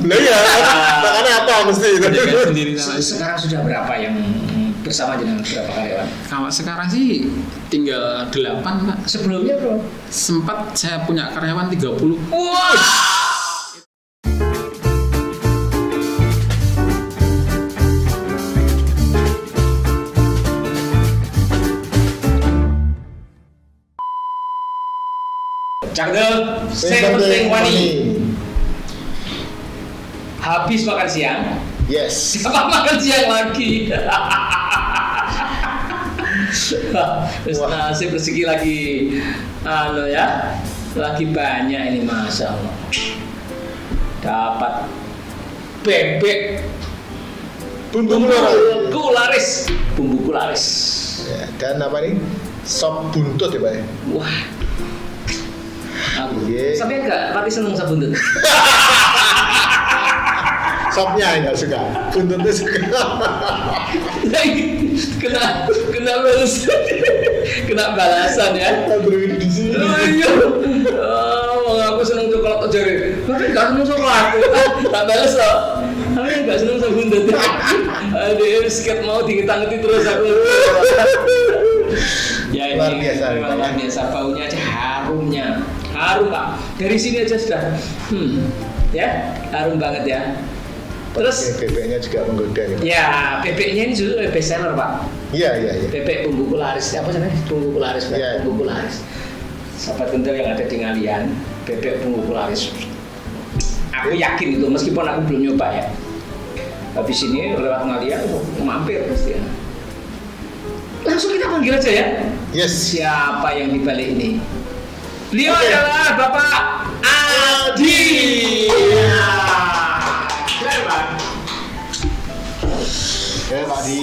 Lah ya, makanya apa mesti itu. Sendiri sama Sekarang sudah berapa yang bersama dengan berapa karyawan? kalau sekarang sih tinggal 8 Pak. Sebelumnya bro? Sempat saya punya karyawan 30. Wah. Cakdel, saya penting wani. Habis makan siang, Yes. apa makan siang lagi? Terus nasib rezeki lagi, ya, lagi banyak ini masya Allah. Dapat bebek Bumbu kularis, bumbu kularis. Ya, dan apa nih? Sop buntut ya Pak ya? Wah. Aku Iya. sampai enggak pati seneng sama buntut. Sopnya enggak suka, buntutnya suka. kena balasan, kena balasan ya. Berwiri di sini. Iya. Oh, aku seneng coklat jari. Tapi enggak seneng coklat. Tak balas kok. Tapi enggak seneng sama buntut. Aduh, sikat mau digetang-geti terus aku. Ya Luar ini biasa, memang luar biasa, baunya aja harumnya. Harum Pak. Dari sini aja sudah. Ya, harum banget ya. Terus bebeknya juga menggoda nih Pak. ya, bebeknya ini justru best seller Pak. Iya. Bebek bumbu kularis, apa namanya? Bumbu kularis, Pak. Iya. Bumbu kularis. Sahabat kental yang ada di Ngalian, bebek bumbu kularis. Aku yakin itu, meskipun aku belum nyoba ya. Habis ini lewat Ngalian, mampir pasti ya. Langsung kita panggil aja ya. Yes. Siapa yang di balik ini? Beliau adalah Bapak Adi. Ya Pak Di.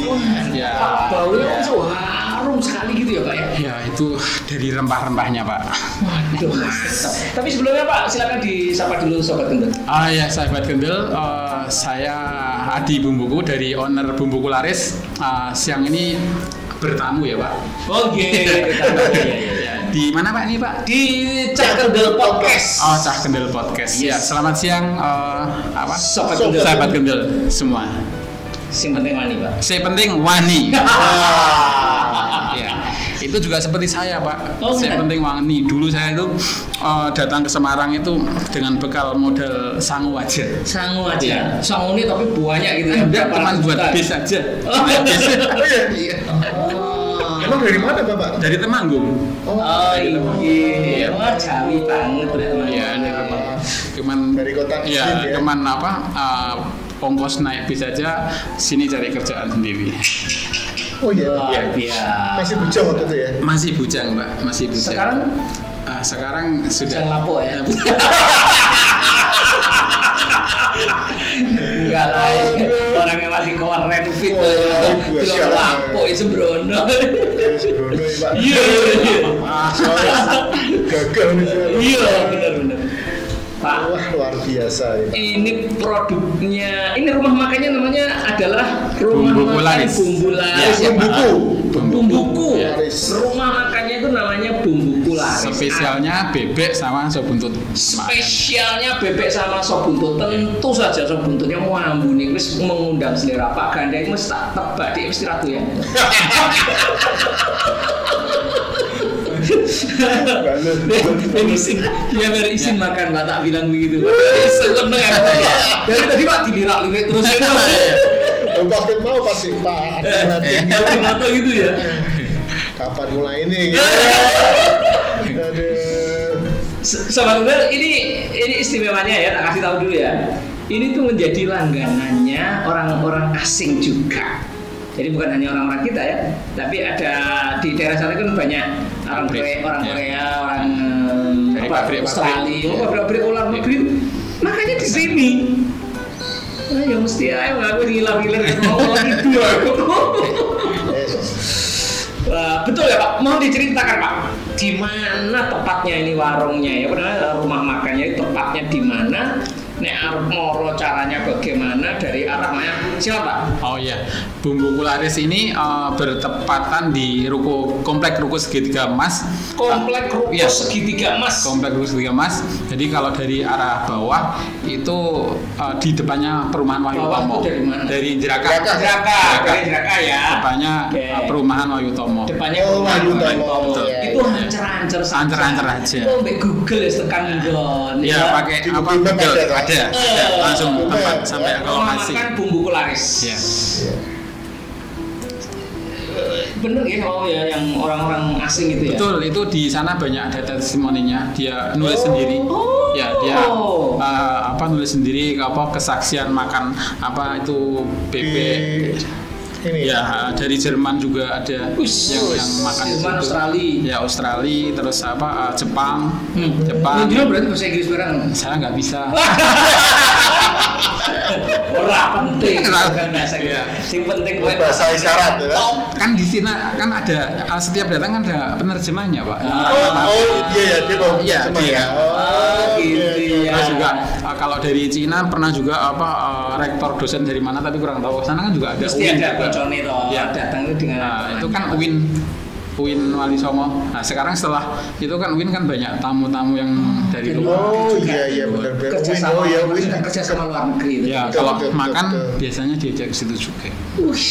Ya. Baunya langsung harum sekali gitu ya Pak ya. Ya itu dari rempah-rempahnya Pak. Waduh, mantap. Tapi sebelumnya Pak, silakan disapa dulu Sobat Kendel. Ya sahabat Kendel, saya Adi Bumbuku dari owner Bumbuku Laris. Siang ini bertamu ya Pak. Oke. Ya, di mana Pak ini Pak? Di Cak Kendel Podcast. Oh, Cak Kendel Podcast. Yes. Ya, selamat siang apa? Sobat Kendel. Sahabat Kendel semua. Sing penting wani Pak. Saya penting wani. Ya, itu juga seperti saya Pak. Oh, saya benar? penting wani. Dulu saya itu datang ke Semarang itu dengan bekal modal sangu aja. Sangu aja. Iya. Sangu ini tapi banyak gitu ya. Enggak, Berapa cuma ratus buat juta? bis aja. Oh, Bis. Iya. Oh. Emang dari mana Bapak? Dari Temanggung. Oh iya. Wah, Jawi banget teman-teman. Iya, dari Temanggung. Cuman Dari kota ya, Sini, ya? cuman apa? Ongkos naik bis aja, sini cari kerjaan sendiri. Oh iya. Luar biasa. Masih bujang waktu itu ya? Masih bujang Mbak, masih bujang. Sekarang sekarang sudah bujang lapo ya. Enggak lah, orang yang masih keren fit. Belum lapo itu sembrono. Sebelumnya Pak. Iya. Gagal nih. Iya, benar-benar. Pak, Wah luar biasa ya Pak. ini produknya, ini rumah makannya namanya adalah rumah Bumbuku makan Laris. Bumbu Laris Ya, ya, Pak. Bumbuku. Bumbuku. Laris. Rumah makannya itu namanya Bumbuku Laris. spesialnya bebek sama sop buntut. Spesialnya bebek sama sop buntut. Tentu saja sop buntutnya mau ambuni wis mengundang selera Pak Ganda ini mesti tak tebak dia mesti ratu ya. Ini izin, dia beri izin makan Pak, tak bilang begitu. Seneng ya. Dari tadi Pak dilirak-lirik terus itu. Basket mau pasti Pak. Tapi mata gitu ya. Kapan mulai ini? Gitu. Aduh. Sobat Google, ini istimewanya ya, tak kasih tahu dulu ya. Ini tuh menjadi langganannya orang-orang asing juga. Jadi bukan hanya orang-orang kita ya, tapi ada di daerah sana kan banyak orang Korea, orang Dari apa, pabrik-pabrik. Australia, pabrik luar negeri. Makanya di sini. Nah, ya mesti ayo aku ngilang-ngilang mau gitu aku. Wah, betul ya Pak, mau diceritakan Pak, di mana tepatnya ini warungnya ya, padahal rumah makannya itu tepatnya di mana nek arep moro caranya bagaimana dari arah mana? Siapa? Oh iya, Bumbuku Laris ini bertepatan di komplek Ruko Segitiga Emas. Komplek Ruko Iya. Segitiga Emas. Komplek Ruko Segitiga Emas. Jadi kalau dari arah bawah itu di depannya perumahan Wahyu Bawah Tomo. itu dari mana? Dari Jeraka. Dari Jeraka ya. Depannya perumahan Wahyu Tomo. Depannya Wahyu perumahan Tomo. Betul. Iya, Itu iya. ancer-ancer Ancer-ancer aja. Oh, mbak Google ya tekan nggon. Iya, pakai Di apa? Google Google ada. ada. Langsung tempat Google. sampai ke lokasi. Makan Bumbuku Laris. Iya. Bener ya, oh ya yang orang-orang asing itu ya. Betul, itu di sana banyak ada testimoninya. Dia nulis sendiri. Oh. Ya, dia nulis sendiri kesaksian makan itu bebek. Ini Ya, dari Jerman juga ada yang makan di Jerman, situ. Australia. Ya, Australia, terus Jepang. Jepang. Dia berarti bahasa Inggris barang. Saya nggak bisa. Ora penting kan bahasa Iya. Sing penting kowe bahasa isyarat ya. Kan di sini kan ada setiap datang kan ada penerjemahnya, Pak. Iya ya, dia mau Iya, cuma dia. ya. gitu ya. Terus juga kalau dari Cina pernah juga rektor dosen dari mana tapi kurang tahu. Sana kan juga ada Mesti UIN ada juga. bocone toh. Iya. Datang itu dengan Nah, itu kan UIN Wali Songo. Nah, sekarang setelah itu kan UIN kan banyak tamu-tamu yang dari luar. Oh iya benar. kerja Win, sama, ya Win. maksudnya kerja sama luar negeri itu. Ya, Betul, kalau betul, makan betul. biasanya diajak ke situ juga. Wush.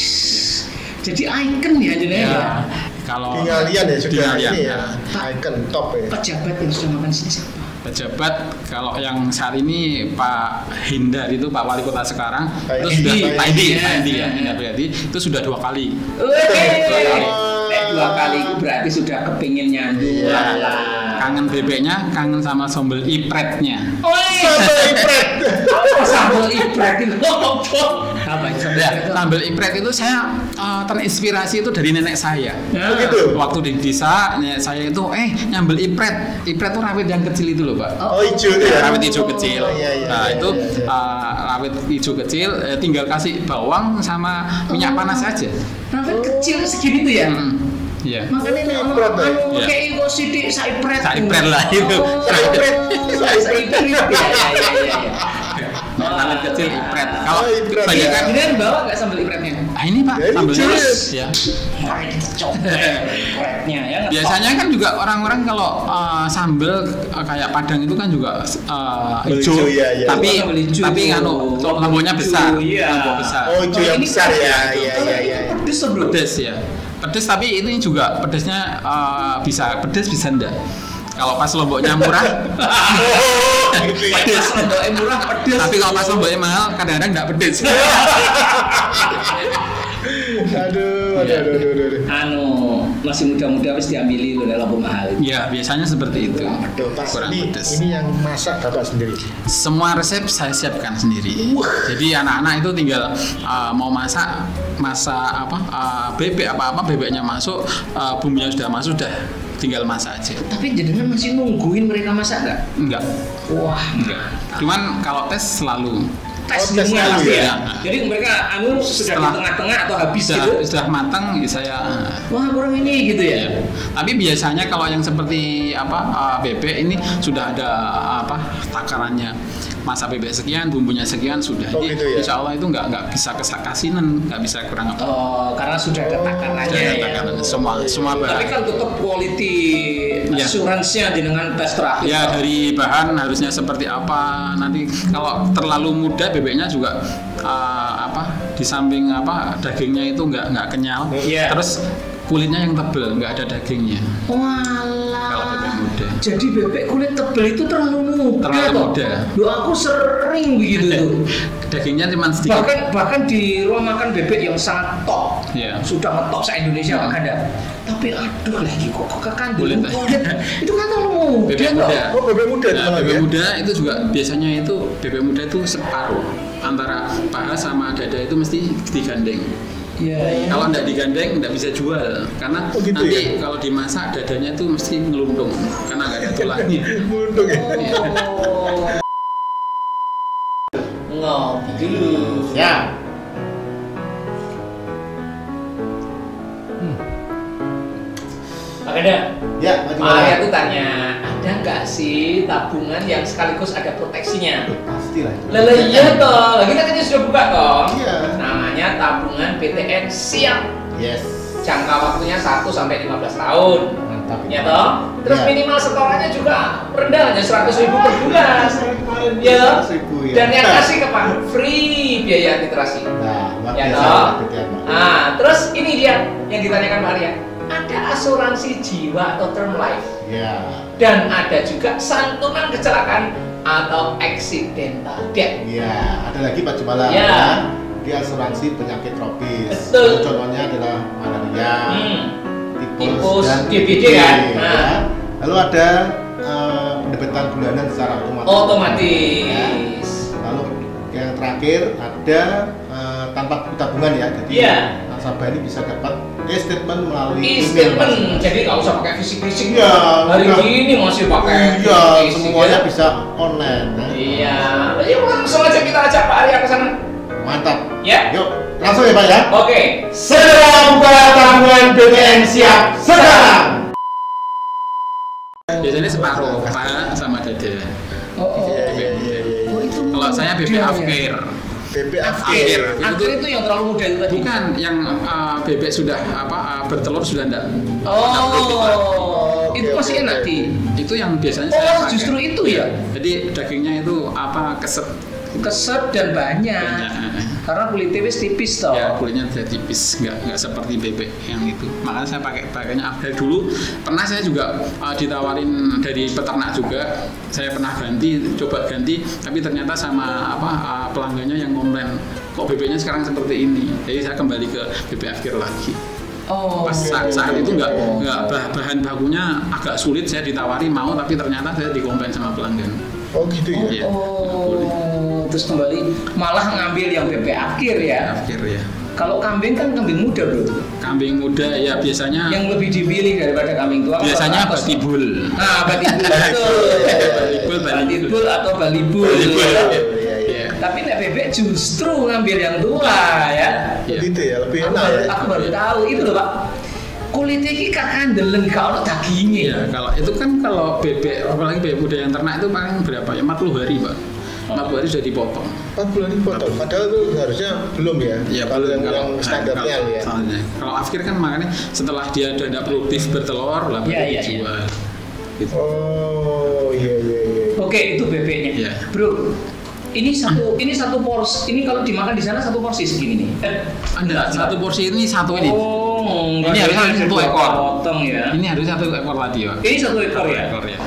Jadi icon ya jadi ya. Kalau Di Ngalian ya sudah Ngalian, ini ya. ya. Icon top ya. Pejabat yang sudah makan di sini siapa? Pejabat kalau yang saat ini Pak Hindar itu Pak Wali Kota sekarang Pak itu Edi. sudah Pak Edi Ya. Hindar Priyadi itu sudah 2 kali. Nek 2 kali itu berarti sudah kepingin nyandu. Ya, kangen bebeknya, kangen sama sambal ipretnya. Sambal ipret. Sambal ipret itu apa itu? Ya, sambal ipret itu saya terinspirasi itu dari nenek saya. Begitu. Waktu di desa, nenek saya itu nyambel ipret. Ipret itu rawit yang kecil itu loh, Pak. Oh hijau itu ya. Rawit hijau kecil. Oh, iya, iya, Nah, iya, itu iya. rawit hijau kecil tinggal kasih bawang sama minyak panas saja. Rawit kecil segini tuh ya. Iya. Makanya nek ono Ipret, ya? anu Iya. kayak iku sithik saipret. Saipret lah itu. Saipret. Saipret. Iya. Rawit kecil ipret. Kalau Oh, ipret, kebanyakan Ini bawa nggak sambal ipretnya? ini Pak, Ya, ini sambal jelas. terus ya. Ipretnya ya. ngetop. Biasanya kan juga orang-orang kalau sambel kayak Padang itu kan juga hijau, Hijau, iya. tapi Sambal hijau. lomboknya besar, Iya. lombok besar. Oh hijau yang Ini besar ya. pedes. Iya. Pedes sebelum. Pedes ya, pedes tapi ini juga pedesnya bisa pedes bisa enggak. Kalau pas lomboknya murah, Oh gitu ya. Pedes lomboknya murah pedes. tapi kalau pas lomboknya mahal kadang-kadang enggak pedes. Aduh. Anu masih muda-muda pasti diambil loh lombok mahal. Ya biasanya seperti itu. Aduh, Pak, Kurang pedes. ini yang masak Bapak sendiri. Semua resep saya siapkan sendiri. Jadi anak-anak itu tinggal mau masak bebek apa bebeknya masuk, bumbunya sudah masuk, sudah tinggal masak aja. Tapi jenengan masih nungguin mereka masak nggak? Enggak. Wah, Cuman kalau tes selalu tes Oh, tes semua dulu pasti ya? ya. Jadi mereka anu sudah di Setelah- tengah-tengah atau habis gitu. sudah matang ya saya. Wah, kurang ini gitu ya. Ya. Tapi biasanya kalau yang seperti bebek ini sudah ada takarannya. Masa bebek sekian, bumbunya sekian sudah. Oh, Jadi gitu ya? insya Allah itu nggak bisa kasinan, nggak bisa kurang apa. Oh, karena sudah ada takarannya Sudah ada ya. takarannya. Semua Tapi bahan. kan tetap quality Ya. assurance-nya dengan tes terakhir. Ya dari bahan harusnya seperti apa. Nanti kalau terlalu muda bebeknya juga di samping dagingnya itu nggak kenyal. Iya. Terus kulitnya yang tebel, nggak ada dagingnya. Walah. Kalau bebek muda. Jadi bebek kulit tebel itu terlalu muda. Terlalu toh. muda. Loh, aku sering begitu tuh. Dagingnya cuma sedikit. Bahkan di ruang makan bebek yang sangat top. Iya. Sudah ngetop se Indonesia Pak Ganda. Tapi aduh lagi kok kekandungan Kulit. itu kan terlalu muda. Bebek toh. muda. Oh bebek muda itu Nah, malah bebek ya? muda itu juga biasanya itu bebek muda itu separuh antara paha sama dada itu mesti digandeng. Iya, iya. Kalau nggak digandeng nggak bisa jual karena Oh, gitu nanti ya? kalau dimasak dadanya itu mesti ngeluntung karena nggak ada tulangnya. Untung ya. Oh. Ngopi dulu. Ya. Pak Ganda, Ya, maju Maria lagi. tuh tanya ada nggak sih tabungan yang sekaligus ada proteksinya? Pastilah. Lele iya toh, kita kan sudah buka toh. Iya. Namanya tabungan PTN Siap. Yes. Jangka waktunya 1 sampai 15 tahun. Mantap. Ya toh. Terus Ya. minimal setorannya juga rendah, hanya 100.000 per bulan. Ya toh. 100.000 ya. Dan yang kasih ke Pak free biaya administrasi. Nah, luar Ya biasa toh. PTN. Nah, terus ini dia yang ditanyakan Pak Arya. Ada asuransi jiwa atau term life. Ya. Dan ada juga santunan kecelakaan atau accidental death. Ya, ada lagi Pak Jumala. Ya. Di asuransi penyakit tropis. Betul. Contohnya adalah malaria, Tipus, dan DBD TBC, kan? ya. Nah. Lalu ada pendebetan bulanan secara otomatis. Otomatis. Lalu yang terakhir ada tanpa tabungan ya. Jadi Iya. nasabah ini bisa dapat e-statement melalui E-statement, jadi nggak usah pakai fisik-fisik. Iya, Hari udah. ini masih pakai Iya, fisik, semuanya ya. bisa online. Nah, Iya, yuk langsung aja kita ajak Pak Arya ke sana. mantap. Ya. Yuk, langsung ya Pak ya. Oke. Segera buka tabungan BTN Siap sekarang. Biasanya separuh Pak sama Dede. Oh, Oh, itu kalau saya BB Afkir. BB Afkir. Akhir itu yang terlalu muda itu tadi. Bukan yang bebek sudah bertelur sudah enggak. Oh, itu Oke, masih oke, enak oke. di. Itu yang biasanya Oh, saya pakai. justru itu ya? Jadi dagingnya itu keset. Keset dan banyak. Banyak. Karena kulitnya wis tipis toh. Ya kulitnya tidak tipis, nggak seperti bebek yang itu. Makanya saya pakainya Afkir dulu. Pernah saya juga ditawarin dari peternak juga. Saya pernah coba ganti, tapi ternyata sama pelanggannya yang komplain, kok bebeknya sekarang seperti ini. Jadi saya kembali ke bebek Afkir lagi. Oh. Pas saat itu nggak bahan bakunya agak sulit, saya ditawari mau, tapi ternyata saya dikomplain sama pelanggan. Oh gitu ya. Iya. Oh, terus kembali malah ngambil yang bebek Afkir ya. Afkir ya. Kalau kambing kan kambing muda bro. Kambing muda ya biasanya. Yang lebih dipilih daripada kambing tua. Biasanya apa? batibul. Nah, batibul betul. Batibul atau balibul. Iya. Tapi nek bebek justru ngambil yang tua ya. Iya. Gitu ya, lebih enak ya. Aku baru tahu itu loh Pak. Kulitnya ini kandelen kalau dagingnya. Iya, kalau bebek, apalagi bebek muda yang ternak itu paling berapa ya? 40 hari, Pak. 40 hari sudah dipotong. 4 bulan dipotong. Padahal itu harusnya belum ya. Iya, kalau yang standarnya ya. Kalau Afkir kan makanya setelah dia sudah tidak produktif bertelur, lah baru Iya. dijual. Gitu. Oh iya. Oke, itu bebeknya. Iya. Bro, ini satu porsi. Ini kalau dimakan di sana satu porsi segini nih. Anda satu porsi ini satu ini. Oh, Ini harusnya satu ekor. Potong ya. Ini harusnya satu ekor tadi, Pak. Ini satu ekor ya. Ekor ya.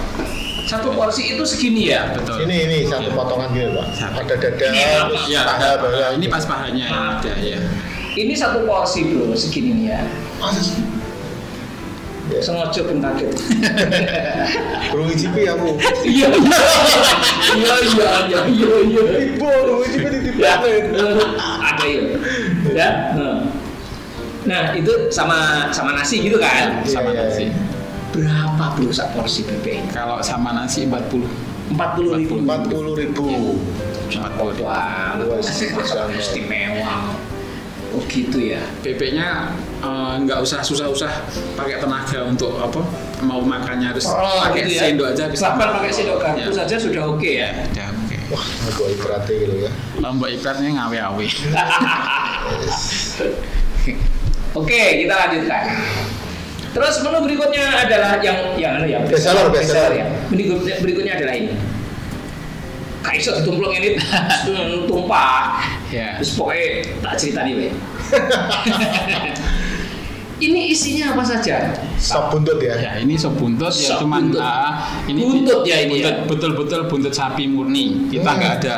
Satu porsi itu segini ya. Betul. Ini satu potongan gitu Pak. Satu. Ada dada, Ini apa? terus Ya, paha, bawah. ini pas pahanya yang ada ya. Ini satu porsi bro, segini nih ya. Masa sih? Ya. Sengaja pun kaget. Burung icipi aku. Iya. Ibu, burung icipi titip Ya, banget. ada ya. Ya. Nah, itu sama nasi gitu kan? Sama Iya. nasi. Berapa bro sak porsi bebek ini? Kalau sama nasi 40. 40.000. 40.000. 40. Wah, Luar sangat biasa. istimewa. Oh gitu ya. Bebeknya nggak usah susah-susah pakai tenaga untuk mau makannya harus pakai gitu ya. sendok aja bisa. Bahkan pakai sendok garpu Ya. saja sudah oke ya. Ya, oke. Wah, aku ibaratnya gitu ya. Lombok ibaratnya ngawe-awe. Oke, kita lanjutkan. Terus menu berikutnya adalah yang Bestseller. ya. Menu berikutnya adalah ini. Kaiso ditumplung ini tumpah. Ya. Terus pokoknya tak cerita nih, weh. Ini isinya apa saja? Sop buntut ya. Ya, ini sop buntut ya Sop cuman buntut. ini Buntut ya ini buntut, ya? betul-betul buntut sapi murni. Kita nggak ada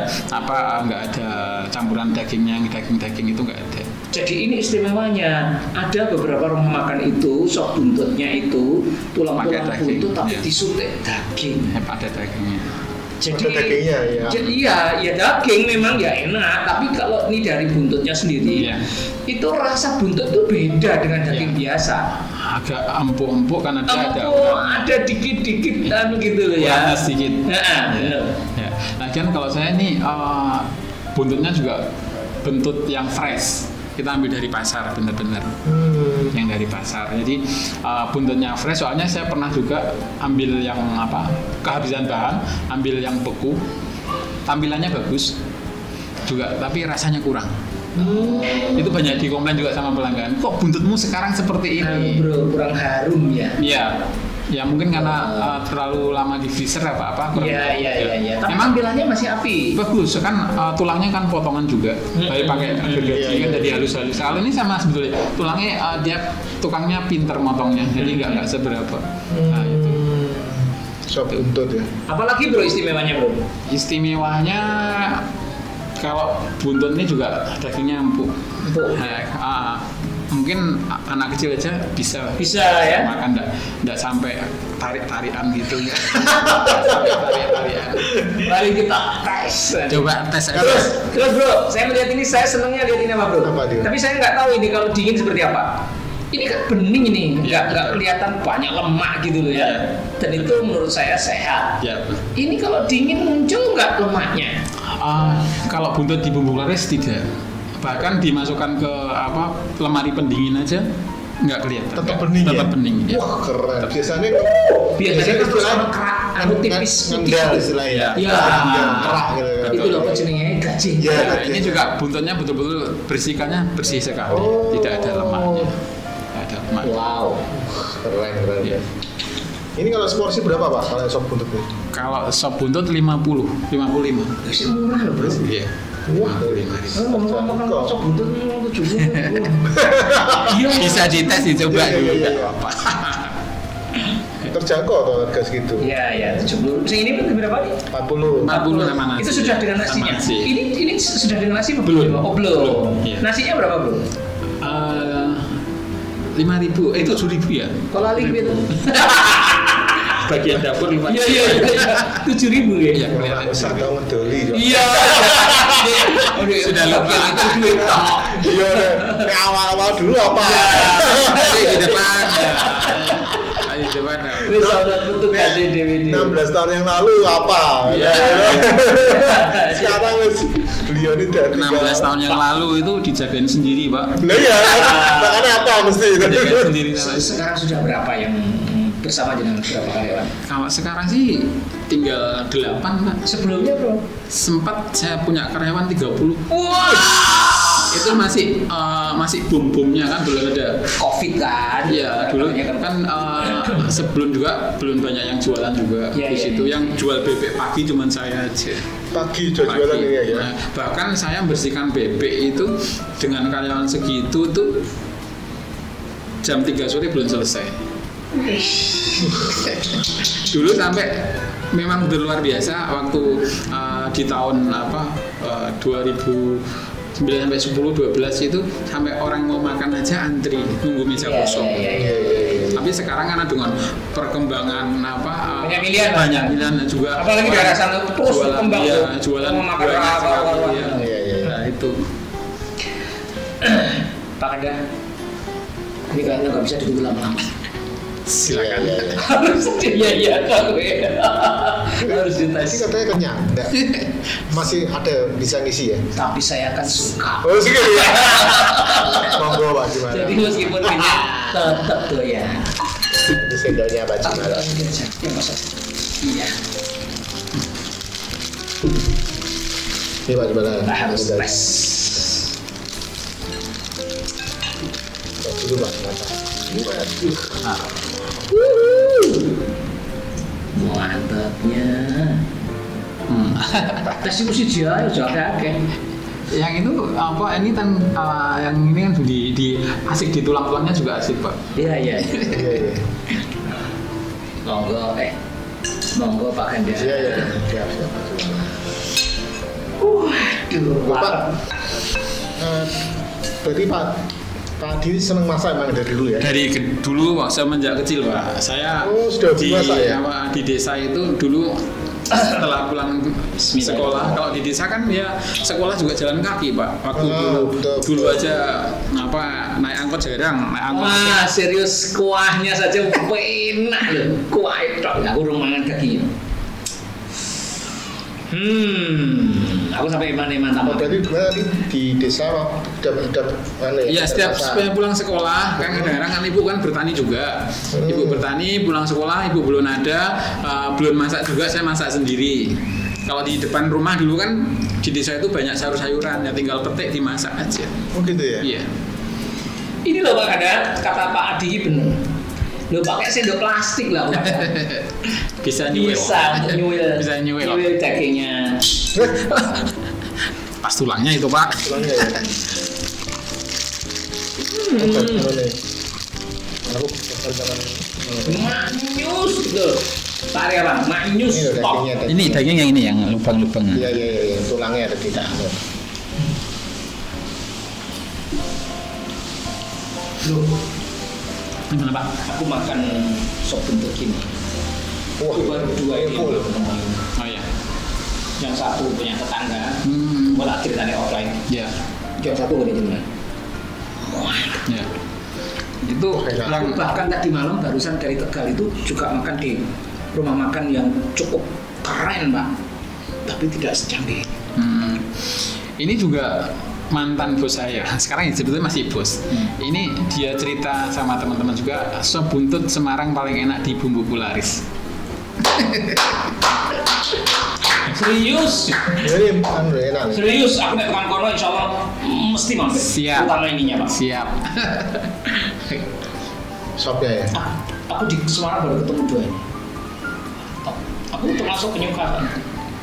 nggak ada campuran dagingnya, daging itu nggak ada. Jadi ini istimewanya, ada beberapa rumah makan itu sop buntutnya itu tulang-tulang Pakai daging, buntut tapi ya. disutek daging. Ada dagingnya. Jadi Ada dagingnya ya. Jadi ya daging memang ya enak, tapi kalau ini dari buntutnya sendiri, Iya. itu rasa buntut itu beda dengan daging biasa. Agak empuk-empuk kan Ada dikit-dikit gitu loh ya. warna sedikit. Bener. Ya. Lagian kalau saya ini buntutnya juga buntut yang fresh. kita ambil dari pasar bener-bener. Yang dari pasar. Jadi buntutnya fresh. Soalnya saya pernah juga ambil yang kehabisan bahan, ambil yang beku. Tampilannya bagus juga, tapi rasanya kurang. Itu banyak dikomplain juga sama pelanggan. Kok buntutmu sekarang seperti ini? Bro, kurang harum ya. Iya. Ya mungkin karena terlalu lama di freezer apa-apa. Iya. Tapi tampilannya masih api. Bagus, kan tulangnya kan potongan juga. Tapi pakai gergaji kan jadi halus-halus. Kalau ini sama sebetulnya. Tulangnya dia tukangnya pinter motongnya. Jadi nggak seberapa. Nah, itu. Sop buntut ya. Apalagi bro istimewanya bro? Istimewanya kalau buntut ini juga dagingnya empuk. Mungkin anak kecil aja bisa ya makan, enggak sampai tarik-tarikan gitu ya. Sampai tarik-tarikan. Mari kita tes. Coba tes aja. Terus bro, saya melihat ini, saya senangnya lihat ini apa bro? Tapi saya nggak tahu ini kalau dingin seperti apa. Ini kan bening ini, nggak kelihatan banyak lemak gitu loh ya. Dan itu menurut saya sehat. Ya. Ini kalau dingin muncul nggak lemaknya? Kalau buntut di bumbu laris tidak. Bahkan dimasukkan ke lemari pendingin aja nggak kelihatan. Tetap bening. Tetap bening. Ya. Wah keren. Biasanya kan kerak, tipis ngendal istilahnya. Iya. Kerak gitu. Itu loh jenenge gajing. Ya, ini juga buntutnya betul-betul bersihkannya bersih sekali. Tidak ada lemaknya. Wow. Keren. Ya. Ini kalau seporsi berapa Pak kalau sop buntut ini? Kalau sop buntut 55. Masih murah loh bro. Iya. Wah, ngomong-ngomong sop buntut 70. Bisa dites dicoba dulu. Iya. Terjangkau atau harga segitu? Iya, 70. Ini berapa nih? 40 sama nasi. Itu sudah dengan nasinya. Nasi. Ini sudah dengan nasi Belum. Oh, belum. Iya. Nasinya berapa bro? 5.000, 7.000 ya? Kalau lagi itu Bagian dapur 5.000. Iya. 7.000 ya? Iya, kelihatan. Usah tahu ngedoli. Iya. Sudah lupa. Iya, awal-awal dulu apa? Di depan. Di depan. Ini saudara bentuk DVD. 16 tahun yang lalu apa? Iya. Sekarang beliau ini dari 16 tahun yang lalu itu dijagain sendiri, Pak. Nah iya, makanya apa mesti itu? Dijagain sendiri. Sekarang sudah berapa yang bersama dengan berapa karyawan? Kalau sekarang sih tinggal 8, Pak. Sebelumnya bro? Sempat saya punya karyawan 30. Wah. Itu masih boom-boomnya kan, belum ada COVID kan? Iya, dulu kan sebelum juga belum banyak yang jualan juga di situ. Yang jual bebek pagi cuman saya aja. Pagi jualan ini ya. Nah, bahkan saya bersihkan bebek itu dengan karyawan segitu tuh jam 3 sore belum selesai. Dulu sampai memang udah luar biasa waktu di tahun 2009 sampai 10 12 itu sampai orang mau makan aja antri nunggu meja kosong. Tapi sekarang karena dengan perkembangan banyak pilihan juga, apalagi daerah sana terus berkembang jualan makan banyak. Nah itu Pak Kanda, ini kayaknya nggak bisa ditunggu lama-lama. Silakan. Harus dites. Ini katanya kenyang. Masih ada bisa ngisi ya? Tapi saya akan suka. Oh segitu ya. Monggo Pak gimana? Jadi meskipun kenyang tetap tuh ya. Ini sendoknya Pak gimana? Yang masak. Iya. Ini Pak gimana? Harus tes. Dulu Pak mata. Ini Pak. Mantapnya. Tes itu sih dia akeh. Yang itu ini kan yang ini kan di asik di tulang-tulangnya juga asik, Pak. Iya. Monggo Pak Kanda. Iya. Siap. Waduh. Pak. Berarti Pak Adi seneng masak emang dari dulu ya? Dari dulu semenjak kecil, Pak. Saya sudah masak ya? Di desa itu dulu setelah pulang sekolah, kalau di desa kan ya sekolah juga jalan kaki, Pak. Waktu dulu aja naik angkot jarang, naik angkot. Wah, serius kuahnya saja enak loh. Kuah itu enggak kurang mangan kaki. Aku sampai iman Oh, berarti gimana nih di desa udah mana ya? Iya, setiap pulang sekolah kan kadang-kadang kan ibu kan bertani juga. Ibu bertani, pulang sekolah ibu belum ada, belum masak juga, saya masak sendiri. Kalau di depan rumah dulu kan di desa itu banyak sayur-sayuran, ya tinggal petik dimasak aja. Oh gitu ya? Iya. Ini loh Pak ada kata Pak Adi bener. Lo pakai sendok plastik lah Pak. Bisa nyuwil. Bisa nyuwil. Nyuwil dagingnya. Pas tulangnya itu Pak. Tulangnya ya? Aku Manyus gitu. Pak Arya Bang, manyus. Ini loh Top. dagingnya. Ini daging yang ini yang lubang-lubang. Iya, tulangnya ada di dalam. Loh, Gimana Pak? aku makan sop bentuk gini. Wah, Baru dua ini full. belum nemuin. Oh iya. Yang satu punya tetangga. Hmm. Malah ceritanya offline. Ya. Yang satu punya jenengan. Ya. Itu yang Aku bahkan tadi malam barusan dari Tegal itu juga makan di rumah makan yang cukup keren Pak, tapi tidak secanggih. Ini juga mantan bos saya. Sekarang ya sebetulnya masih bos. Ini dia cerita sama teman-teman juga, sop buntut Semarang paling enak di Bumbu Pularis. Serius, Jadi enak nih. serius. Aku naik tukang kono, insya Allah mesti mampir. Siap. Utama ininya Pak. Siap. Sopnya ya? Aku di Semarang baru ketemu dua ini. Aku termasuk penyuka kan.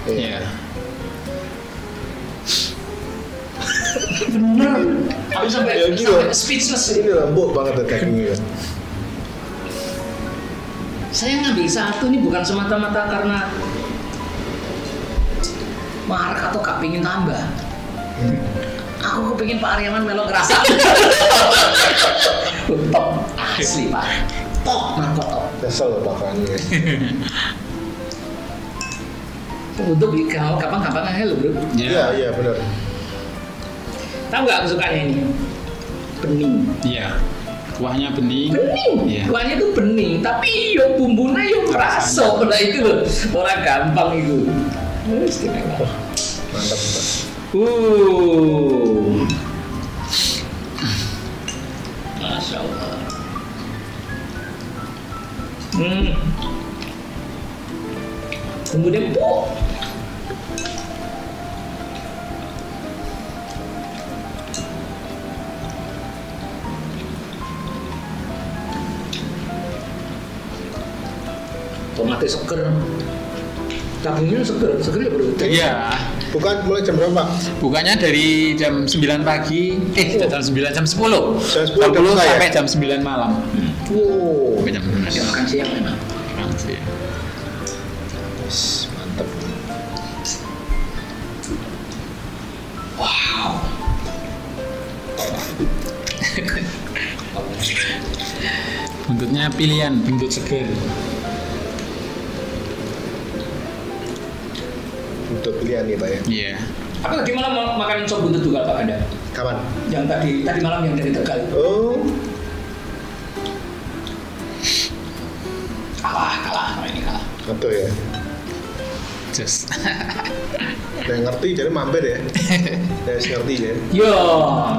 Iya. Bener. Aku sampai Ya, gila. speechless. Ini lembut banget dagingnya. Saya ngambil satu ini bukan semata-mata karena marah atau gak pingin tambah. Aku kepingin Pak Aryaman melok ngerasa. Top asli Pak. Top markot top. Kesel bakalan ya. Untuk gampang-gampang aja loh bro. Iya, benar. Tahu nggak aku sukanya ini? Bening. Iya. Kuahnya bening. Bening. Iya. Kuahnya tuh bening, tapi yo bumbunya yo kerasa. Nah itu loh, orang gampang itu. Istimewa. Mantap, Pak. Masya Allah. Bumbu empuk. Tomatnya seger. Dagingnya seger ya bro. Iya. Bukan mulai jam berapa? Bukanya dari jam 9 pagi, jam 9, jam 10. Jam 10 Jam 10 buka ya? sampai jam 9 malam. Wow. Sampai jam 9. Ya makan siang memang. Iya. Yes, mantap. Wow. Buntutnya pilihan, buntut seger. Untuk pilihan nih, Pak ya. Iya. Aku tadi malam makan sop buntut juga Pak Anda. Kapan? Yang tadi malam yang dari Tegal. Oh, Kalah ini kalah. betul ya. Just. Yang ngerti jadi mampir ya. Yang ngerti ya. Yo,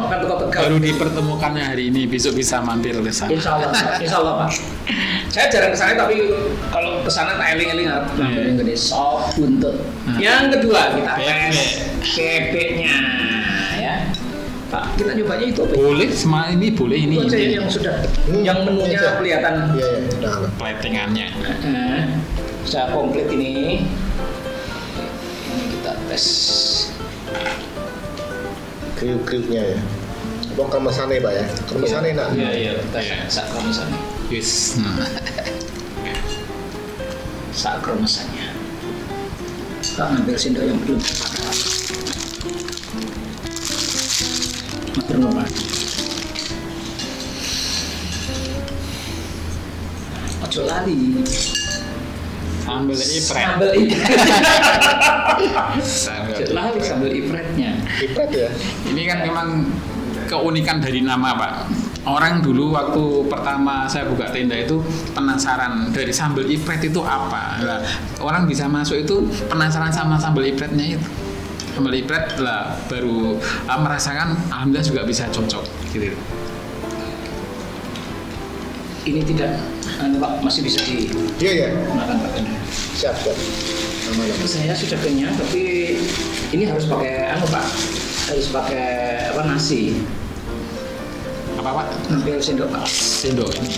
makan toko Tegal. Baru dipertemukannya hari ini, besok bisa mampir ke sana. Insya Allah Pak. Saya jarang kesana tapi kalau kesana tak eling-eling harus mampir yang gede sop buntut. Yang kedua kita tes bebeknya ya. Pak, kita nyobanya itu apa? Boleh, ini boleh ini. Itu aja yang sudah, yang menunya Iya, kelihatan. Iya, udah aman. Platingannya. Sudah komplit ini. Ini kita tes. Kriuk-kriuknya ya. Apa kremesannya, Pak ya? Kremesannya enak. Iya, kita Iya. sak kremesannya. Yes. Sak kremesannya. Kita ngambil sendok yang belum. Matur nuwun. Ojo lali. Sambal ipret. Sambal ipret. Sambal Ojo lali sambal ipretnya. Ipret ya. Ini kan memang keunikan dari nama Pak. Orang dulu waktu pertama saya buka tenda itu penasaran dari sambal ipret itu apa. Nah, orang bisa masuk itu penasaran sama sambal ipretnya itu. sambal ipret lah baru merasakan alhamdulillah juga bisa cocok gitu. Ini tidak, Pak, masih bisa Iya. dimakan Pak. Siap. Nama-nama. Saya sudah kenyang, tapi ini harus pakai Pak, harus pakai nasi. Apa Pak? Ambil sendok Pak. Sendok ini.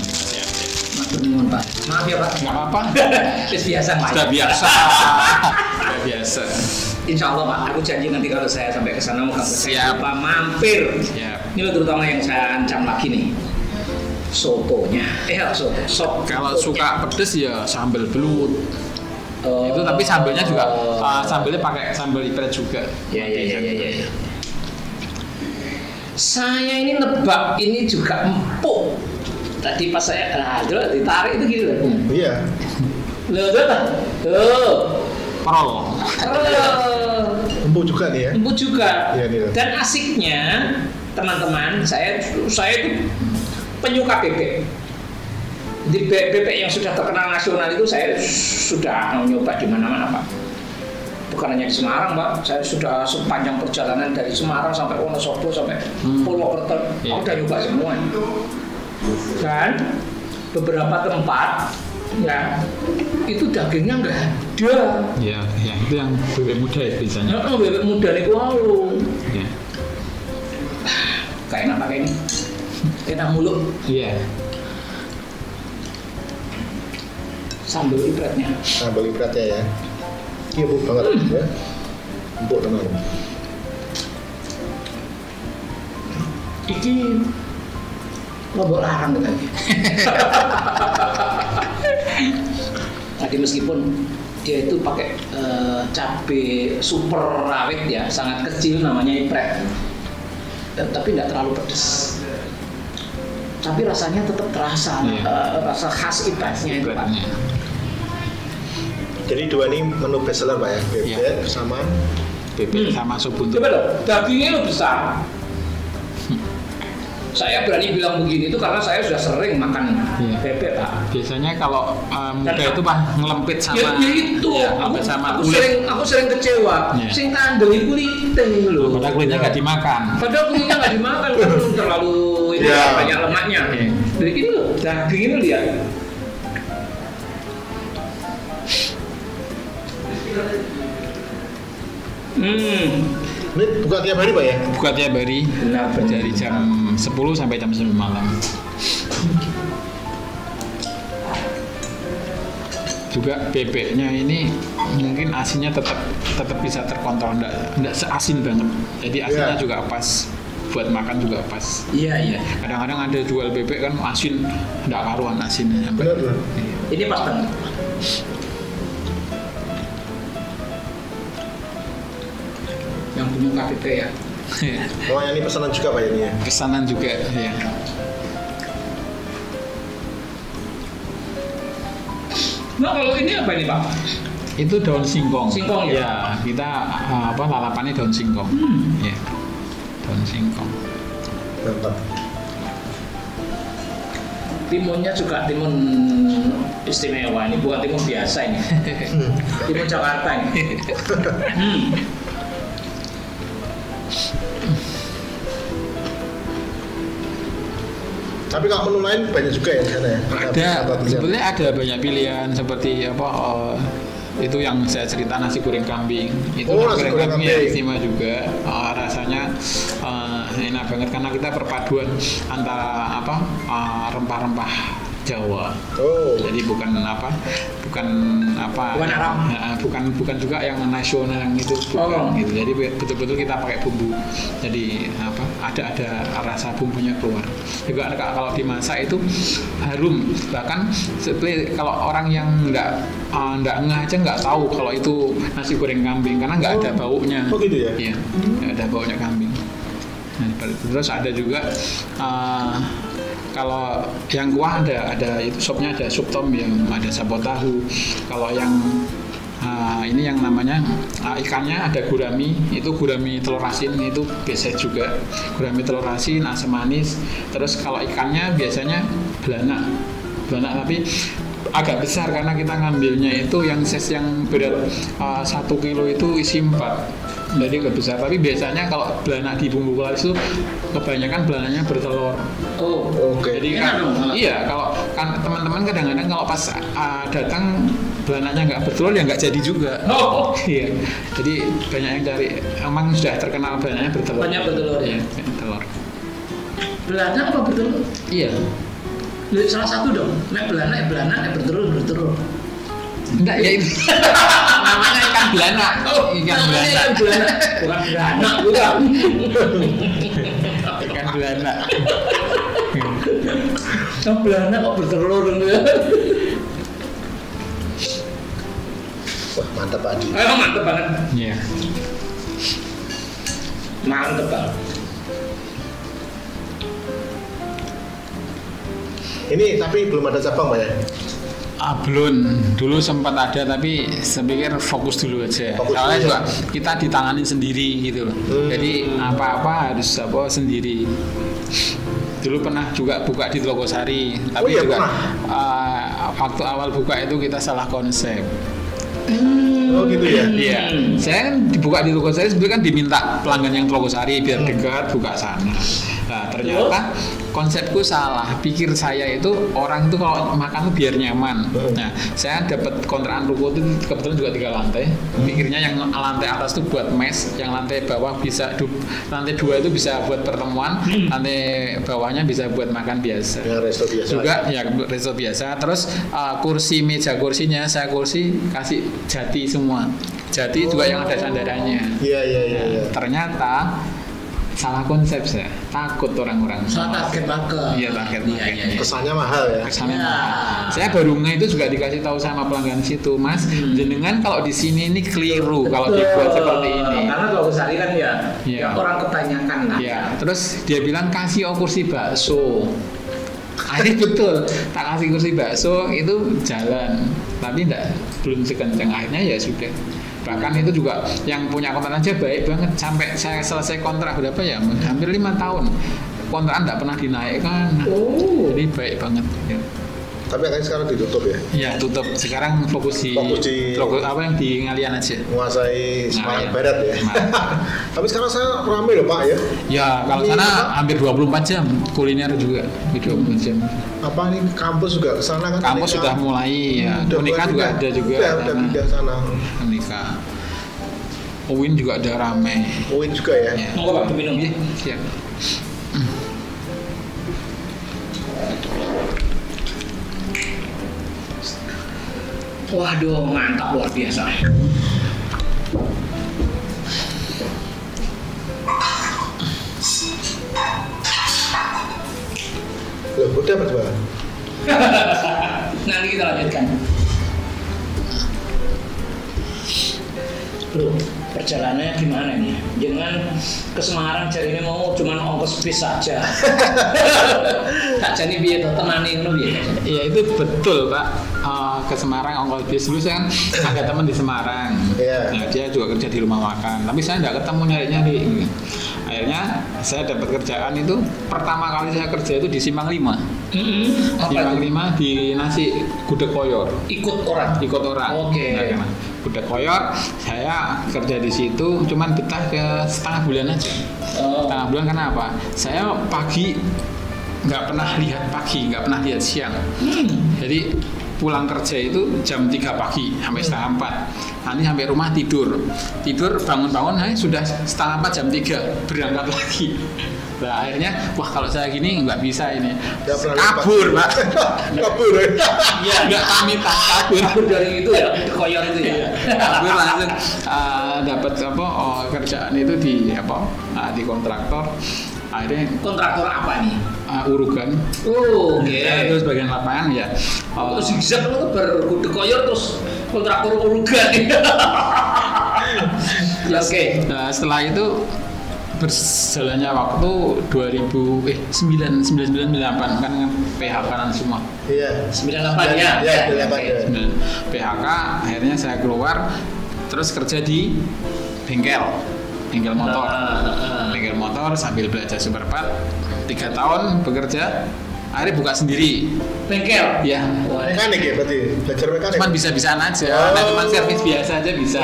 Matur nuwun Pak. Maaf ya Pak. Nggak apa-apa. Wis biasa Pak. Sudah biasa. Sudah biasa. Insya Allah Pak, aku janji nanti kalau saya sampai ke sana muka saya Siap. lupa mampir. Siap. Ini terutama yang saya ancam lagi nih, sotonya. Sop. Kalau suka pedes ya sambal belut. Itu tapi sambalnya juga sambalnya pakai sambal ipret juga. Ya. Saya ini nebak ini juga empuk. Tadi pas saya ditarik itu gitu loh. Iya. Tuh. Prol. Empuk juga nih ya. Empuk juga. Iya, nih. Dan asiknya teman-teman, saya itu penyuka bebek. Di bebek yang sudah terkenal nasional itu saya sudah nyoba di mana-mana Pak. Bukan hanya di Semarang Pak, saya sudah sepanjang perjalanan dari Semarang sampai Wonosobo sampai Purwokerto, Iya. udah nyoba semua. Dan beberapa tempat ya itu dagingnya nggak ada. Ya, itu yang bebek muda ya biasanya. Bebek muda nih walu. Ya. Kayak enak pakai ini. Enak mulut. Iya. Sambal ipretnya. Sambal ipretnya ya. Iya empuk banget ya. Empuk teman. Iki lombok larang tadi. Tadi meskipun dia itu pakai cabai super rawit ya, sangat kecil namanya ipret. Tapi tidak terlalu pedas. Tapi rasanya tetap terasa, rasa khas ipretnya itu Pak. Jadi dua ini menu bestseller Pak ya. Bebek sama Bebek sama sup buntut. Coba loh, dagingnya lo besar. Saya berani bilang begini itu karena saya sudah sering makan bebek Pak. Biasanya kalau muda itu Pak ngelempit sama Ya itu, ngelempit sama aku kulit. sering kecewa. Iya. Sing kandel itu kulitnya loh. Padahal kulitnya nggak dimakan. Padahal kulitnya nggak dimakan, kan terlalu ini Iya. banyak lemaknya. Jadi ini loh, daging ini lihat. ini buka tiap hari Pak ya. Buka tiap hari Benar. dari jam 10 sampai jam 9 malam. Juga bebeknya ini mungkin asinnya tetap bisa terkontrol, enggak seasin banget. Jadi asinnya Iya. juga pas buat makan juga pas. Iya. Kadang-kadang ada jual bebek kan asin enggak karuan asinnya sampai. Benar. Ini pas banget. Yang punya KPP ya. Oh yang ini pesanan juga Pak ini ya. Pesanan juga ya. Nah kalau ini apa ini Pak? Itu daun singkong. Singkong, ya? Ya, kita lalapannya daun singkong. Ya. Daun singkong. Mantap. Timunnya juga timun istimewa, ini bukan timun biasa ini. Timun Jakarta ini. Tapi kalau menu lain banyak juga ya di sana ya. Sebetulnya ada banyak pilihan seperti itu yang saya cerita nasi goreng kambing. Itu Nasi goreng kambing kambing. istimewa juga. Rasanya enak banget karena kita perpaduan antara rempah-rempah Jawa. Oh. Jadi bukan Arab. bukan juga yang nasional yang itu bukan gitu. Jadi betul-betul kita pakai bumbu. Jadi ada rasa bumbunya keluar. Juga kalau dimasak itu harum. Bahkan seperti kalau orang yang nggak ngeh aja nggak tahu kalau itu nasi goreng kambing karena nggak ada baunya. Oh gitu ya? Iya, nggak ada baunya kambing. Nah, terus ada juga kalau yang kuah ada itu sopnya ada sup tom yang ada sabot tahu. Kalau yang ini yang namanya ikannya ada gurami, itu gurami telur asin itu biasa juga. Gurami telur asin, asam manis. Terus kalau ikannya biasanya belanak tapi agak besar karena kita ngambilnya itu yang size yang berat 1 kilo itu isi 4. jadi nggak besar. Tapi biasanya kalau belanak di bumbu laris itu kebanyakan belanaknya bertelur. Oh, Oke. Jadi Enak kan, dong, malah. iya kalau kan teman-teman kadang-kadang kalau pas datang belanaknya nggak bertelur ya nggak jadi juga. Oh. Iya. Jadi banyak yang cari. Emang sudah terkenal belanaknya bertelur. Banyak bertelur, ya? Iya, banyak telur. Belanak apa bertelur? Iya. Salah satu dong. Nek belanak, bertelur. Enggak ya itu. Namanya ikan belanak. Ikan belanak. Bukan belanak, bukan. Ikan belanak. Belanak kok bertelur gitu ya. Wah, mantap Pak Adi. Mantep banget. Iya. Mantep banget. Ini tapi belum ada cabang Pak ya? Belum, dulu sempat ada tapi saya pikir fokus dulu aja. Fokus Soalnya dulu, juga ya? kita ditangani sendiri gitu loh. Jadi apa-apa harus sendiri. Dulu pernah juga buka di Telogosari, tapi iya, juga pernah? waktu awal buka itu kita salah konsep. Oh gitu ya? Iya, saya kan dibuka di Telogosari sebenarnya kan diminta pelanggan yang Telogosari biar dekat buka sana. Nah ternyata konsepku salah. Pikir saya itu orang itu kalau makan tuh biar nyaman. Nah saya dapat kontrakan ruko itu kebetulan juga 3 lantai. Pikirnya yang lantai atas tuh buat mes, yang lantai bawah bisa lantai 2 itu bisa buat pertemuan, lantai bawahnya bisa buat makan biasa. Yang resto biasa. Juga ya resto biasa. Terus meja kursinya saya kasih jati semua. Jati juga yang ada sandarannya. Iya. Ternyata salah konsep saya, takut orang-orang. Salah target market. Iya, target market. Iya. Kesannya mahal ya? Kesannya Ya. mahal. Saya baru itu juga dikasih tahu sama pelanggan situ, Mas, jenengan kalau di sini ini keliru kalau dibuat seperti ini. Karena kalau kesari kan ya, Iya. ya orang kebanyakan lah. Ya, terus dia bilang kasih kursi bakso. Akhirnya betul, tak kasih kursi bakso itu jalan, tapi belum sekencang. Akhirnya ya sudah. Bahkan itu juga yang punya kontrakan aja baik banget sampai saya selesai kontrak berapa ya, hampir 5 tahun kontrakan tidak pernah dinaikkan. Oh. Jadi baik banget ya. Tapi akhirnya sekarang ditutup ya? Ya tutup, sekarang fokus di apa yang di Ngalian aja. Menguasai Semarang Ngalian. Barat ya? Tapi sekarang saya ramai loh Pak ya? Ya kalau Ini sana apa? hampir 24 jam kuliner juga, 24 jam. Apa nih kampus juga ke sana kan? Kampus sudah mulai ya, Unika juga ada juga. Udah pindah sana. Unika. Uin juga ada rame. UIN juga ya? Ya. Mau Pak minum? Iya, siap. Waduh, mantap luar biasa. Loh, udah Pak? Nanti kita lanjutkan. Bro, perjalanannya gimana nih? Jangan ke Semarang jadi ini mau cuman ongkos bis saja. Tak jadi biaya tuh tenani ngono piye? Iya itu betul Pak. Ke Semarang ongkos bis dulu saya kan ada teman di Semarang. Iya. Nah, dia juga kerja di rumah makan. Tapi saya nggak ketemu nyari-nyari. Akhirnya saya dapat kerjaan itu pertama kali saya kerja itu di Simpang 5. Simpang 5 di nasi gudeg koyor. Ikut orang. Ikut orang. Oke. Nah, gudeg koyor, saya kerja di situ, cuman betah ke setengah bulan aja. Setengah bulan karena apa? Saya pagi nggak pernah lihat pagi, nggak pernah lihat siang. Jadi pulang kerja itu jam 3 pagi sampai setengah 4. Nanti sampai rumah tidur bangun-bangun sudah setengah 4 jam 3 berangkat lagi. Nah akhirnya wah kalau saya gini nggak bisa ini, kabur Pak. Kabur ya? Iya nggak pamitan, kabur Dari itu ya, di koyor itu ya. kabur langsung dapat kerjaan itu di di kontraktor. Akhirnya Kontraktor apa nih? urugan. Oh, oke. Terus bagian lapangan ya. Terus zigzag itu bergudeg koyor terus kontraktor urugan. Ya, oke. Nah, setelah itu berjalannya waktu 1998 kan PHK-an semua. Iya. 98 ya. Iya, 98 ya. PHK akhirnya saya keluar terus kerja di bengkel motor. Bengkel motor sambil belajar Super 4 3 tahun bekerja akhirnya buka sendiri. Bengkel. Ya. Mekanik ya berarti, belajar mekanik. Cuman bisa-bisaan aja. Nah, cuman servis biasa aja bisa.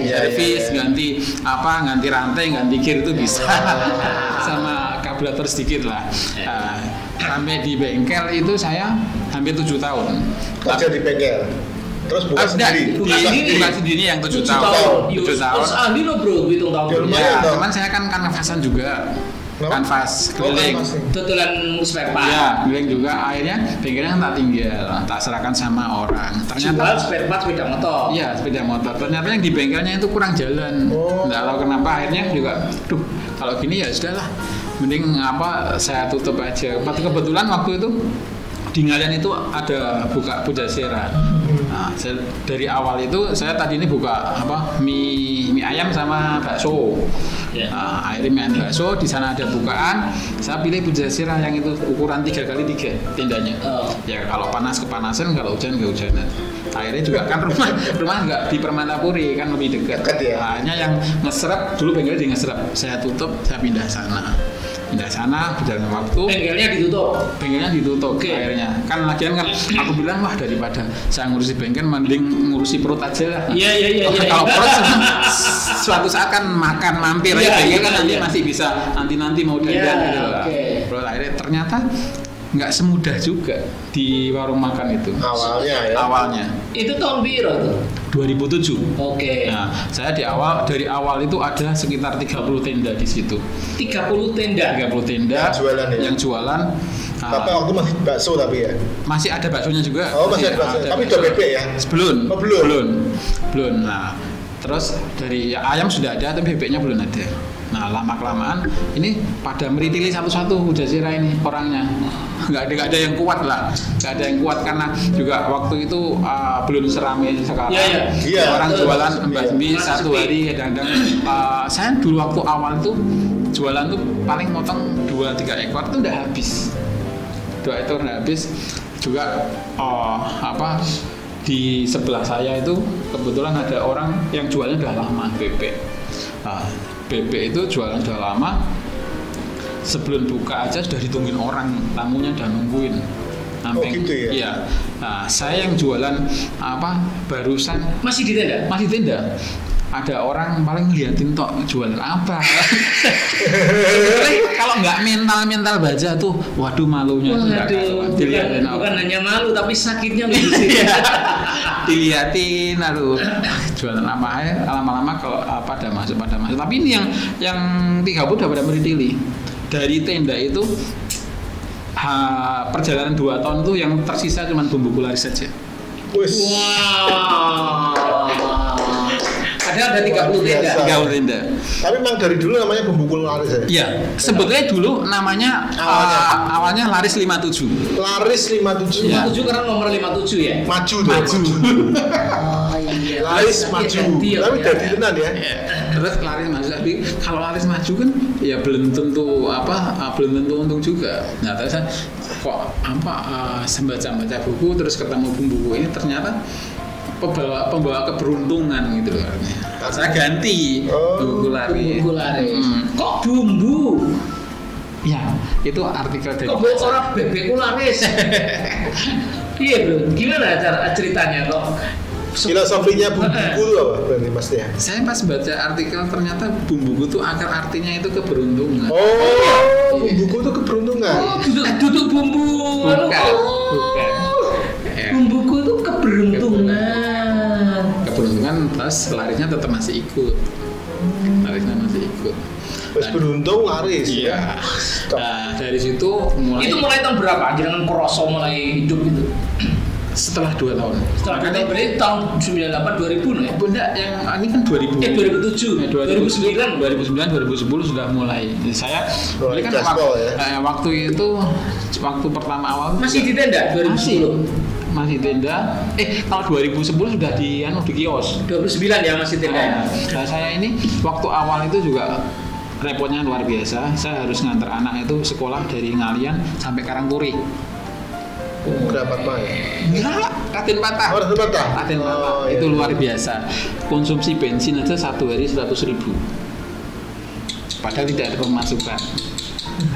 Servis, ganti rantai, ganti gear itu bisa. Sama karburator sedikit lah. Sampai di bengkel itu saya hampir 7 tahun. Kerja di bengkel. Terus buka sendiri. Buka sendiri yang 7 tahun. 7 tahun. Terus ahli lo bro, hitung tahun. Ya, cuman saya kan kanvasan juga. Kanvas keliling. Tutulan spare part. Ya, keliling juga. Akhirnya bengkelnya tak tinggal, tak serahkan sama orang. Ternyata jual spare part sepeda motor. Iya, sepeda motor. Ternyata yang di bengkelnya itu kurang jalan. Nggak tahu kenapa akhirnya juga, kalau gini ya sudahlah. Mending saya tutup aja. Kebetulan waktu itu di Ngalian itu ada buka Pujasera. Nah, dari awal itu saya tadi ini buka mie ayam sama bakso. Nah, akhirnya mie ayam bakso, di sana ada bukaan. Saya pilih Pujasera yang itu ukuran 3x3 tendanya. Ya kalau panas kepanasan, kalau hujan kehujanan. Akhirnya juga kan rumah nggak di Permantapuri, kan lebih dekat. Hanya yang ngeserap dulu bengkelnya di ngeserap. Saya tutup, saya pindah sana berjalan waktu bengkelnya ditutup akhirnya kan lagian kan aku bilang wah daripada saya ngurusi bengkel mending ngurusi perut aja lah. Kalau perut suatu saat kan makan mampir bengkel kan nanti masih bisa nanti mau dandan gitu lah. Perut akhirnya ternyata nggak semudah juga di warung makan itu awalnya itu tahun biru tuh 2007. Nah, saya dari awal itu ada sekitar 30 tenda di situ. 30 tenda yang jualan. Tapi waktu masih bakso tapi ya. Masih ada baksonya juga. Masih ada bakso. Tapi udah bebek ya? Belum. Nah, terus dari ayam sudah ada tapi bebeknya belum ada. Nah, lama-kelamaan ini pada meritili satu-satu Pujasera ini orangnya. Nggak ada yang kuat lah. Nggak ada yang kuat karena juga waktu itu belum seramai sekarang. Orang jualan mbak-mbi satu hari kadang-kadang. Saya dulu waktu awal tuh jualan tuh paling motong 2-3 ekor itu udah habis. 2 ekor udah habis. Juga di sebelah saya itu kebetulan ada orang yang jualnya udah lama bebek. Bebek itu jualan udah lama, sebelum buka aja sudah ditungguin orang, tamunya udah nungguin. Gitu ya? Iya. Nah, saya yang jualan barusan masih di tenda. Ada orang paling ngeliatin tok jualan apa. Sebenarnya kalau nggak mental baca tuh, waduh malunya dilihatin. Bukan hanya malu tapi sakitnya dilihatin lalu jualan apa ya, lama-lama kalau pada masuk. Tapi ini yang 30 udah pada meritili. Dari tenda itu perjalanan 2 tahun tuh yang tersisa cuma bumbu kularis saja. Ada 30 tenda. Tapi memang dari dulu namanya bumbu kularis ya? Iya, sebetulnya dulu namanya awalnya Laris 57. Laris 57. 57 karena nomor 57 ya? Maju. Laris maju. Tapi dari tenan ya? Terus Laris maju, tapi kalau Laris maju kan ya belum tentu untung juga. Nah, terus kok baca buku terus ketemu bumbu ini ternyata pembawa keberuntungan gitu loh. Saya ganti bumbu kularis. Kok bumbu? Ya, itu artikel dari. Kok orang bebek kularis? Iya bro, gimana ceritanya kok? Filosofinya bumbuku itu apa berarti Mas ya? Saya pas baca artikel ternyata bumbuku itu artinya itu keberuntungan. Bumbuku itu keberuntungan. Duduk bumbu. Bukan. Bumbuku itu keberuntungan. Keberuntungan plus larisnya tetap masih ikut. Terus beruntung laris. Iya. Nah, dari situ mulai tahun berapa? Jangan kroso mulai hidup itu. Setelah 2 tahun. Berarti tahun 98 2000 ya? Bunda yang ini kan 2000. 2007. 2009 2010 sudah mulai. Jadi saya kan waktu itu waktu pertama awal masih di tenda 2010. Masih tenda. Kalau 2010 sudah di kios. 2009 ya masih tenda. Nah, saya ini waktu awal itu juga repotnya luar biasa. Saya harus ngantar anak itu sekolah dari Ngalian sampai Karangturi. Berapa Pak? Enggak, Raden Patah. Raden Patah. Itu luar biasa. Konsumsi bensin aja 1 hari 100.000. Padahal tidak ada pemasukan.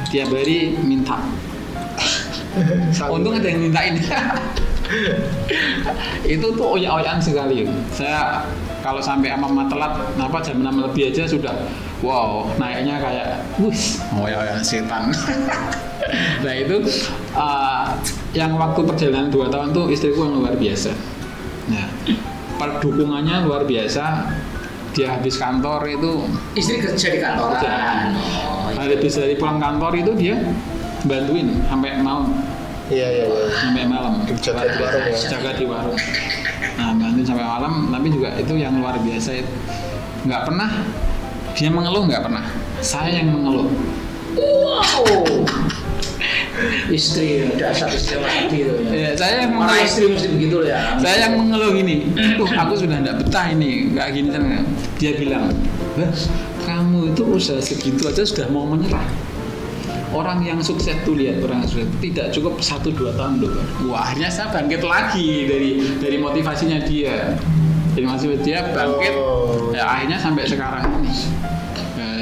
Tiap hari minta. Untung ada yang mintain. Itu tuh oyak-oyakan sekali. Saya kalau sampai mama telat, jam 6 lebih aja sudah, wow, naiknya kayak, oyak-oyakan setan. Nah itu yang waktu perjalanan 2 tahun tuh istriku yang luar biasa. Nah, perdukungannya luar biasa. Dia habis kantor itu, istri kerja di kantor. Habis dari pulang kantor itu dia bantuin sampai malam. Iya. Sampai malam. Jaga di warung ya. Jaga di warung. Nah, bantuin sampai malam, tapi juga itu yang luar biasa itu. Nggak pernah dia mengeluh, nggak pernah. Saya yang mengeluh. Wow. Istri, dasar istri mati itu ya. Saya yang mengeluh. Istri mesti begitu ya. Saya yang mengeluh gini. Aku sudah nggak betah ini, nggak gini kan. Dia bilang, kamu itu usaha segitu aja sudah mau menyerah. Orang yang sukses tuh lihat orang yang sukses tidak cukup 1-2 tahun loh. Wah, akhirnya saya bangkit lagi dari motivasinya dia. Dari motivasi dia bangkit, ya akhirnya sampai sekarang ini.